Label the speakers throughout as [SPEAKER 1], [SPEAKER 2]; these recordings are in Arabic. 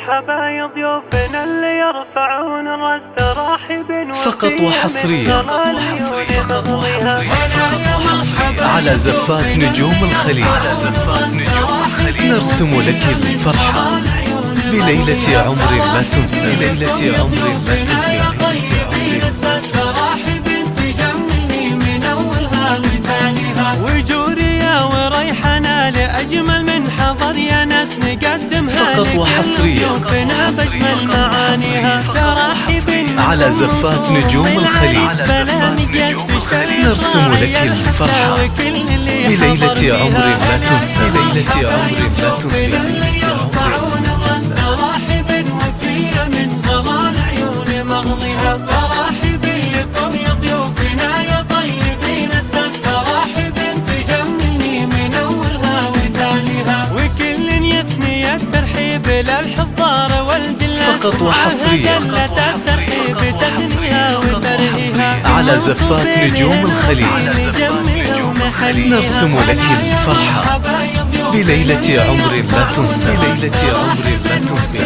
[SPEAKER 1] مرحبا ضيوفنا اللي يرفعون الراس تراحب
[SPEAKER 2] فقط وحصريا على زفات نجوم الخليج نرسم لك الفرحة بليلة عمر لا تنسى، بليلة عمر لا تنسى.
[SPEAKER 1] وجوريا وريحنا لأجمل من حضر يا ناس نقدمها
[SPEAKER 2] فقط وحصريا
[SPEAKER 1] بأجمل معانيها تراحب
[SPEAKER 2] على زفات نجوم الخليج نرسم لك الفرحة بليلة عمر لا تنسى، بليلة عمر لا تنسى.
[SPEAKER 1] تراحب وفيا من ظلال عيون مغضها تراحب لكم يا ضيوفنا يا طيبين الساس تراحب تجملني من أولها وثانيها وكل يثني الترحيب للحضار والجلاس
[SPEAKER 2] فقط وحصريا
[SPEAKER 1] الترحيب تثنيها وترهيها
[SPEAKER 2] على زفات نجوم الخليج نرسم لك الفرحة بليلة عمر لا تنسى، بليلة عمر لا تنسى.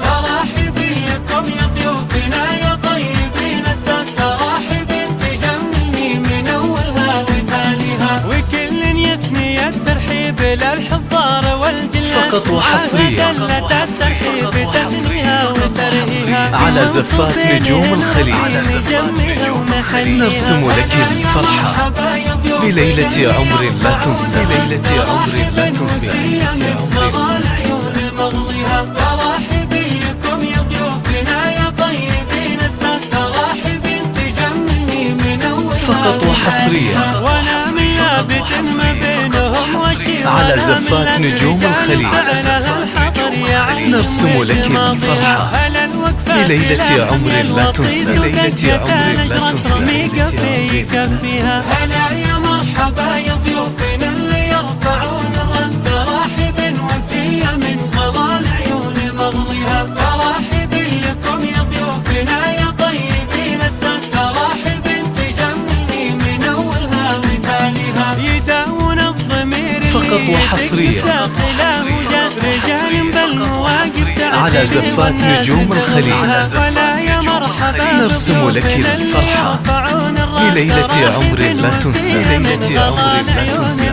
[SPEAKER 1] تراحب لكم يا ضيوفنا يا طيبين الساس تراحب تجملني من أولها وثانيها وكل يثني الترحيب للحضار والجلاس
[SPEAKER 2] فقط وحصريا
[SPEAKER 1] الترحيب تثنيها وترهيها
[SPEAKER 2] على زفات نجوم الخليج نرسم لك الفرحة بليلة عمر لا تنسى، بليلة عمر لا تنسى.
[SPEAKER 1] تراحب لكم يا ضيوفنا يا طيبين الساس تراحب تجملني من أول
[SPEAKER 2] فقط وحصريا
[SPEAKER 1] وانا من لابت ما بينهم وشير
[SPEAKER 2] على زفات نجوم الخليج نرسم لك الفرحة بليلة عمر لا تنسى، بليلة عمر لا تنسى.
[SPEAKER 1] هلا يا مرحبا يا ضيوفنا اللي يرفعون الراس تراحب وفيا من ظلال عيون مغضها تراحب لكم يا ضيوفنا يا طيبين الساس تراحب تجملني من أولها وثانيها يداون الضمير
[SPEAKER 2] فقط وحصريا على زفات نجوم الخليج نرسم لك الفرحة بليلة عمر لا تنسى، بليلة عمر لا تنسى.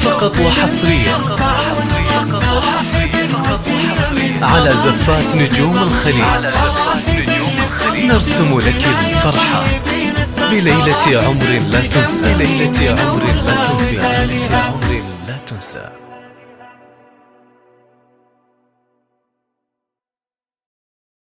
[SPEAKER 2] فقط وحصريا على زفات نجوم الخليج نرسم لك الفرحة بليلة عمر لا تنسى، بليلة عمر لا تنسى، بليلة عمر لا تنسى.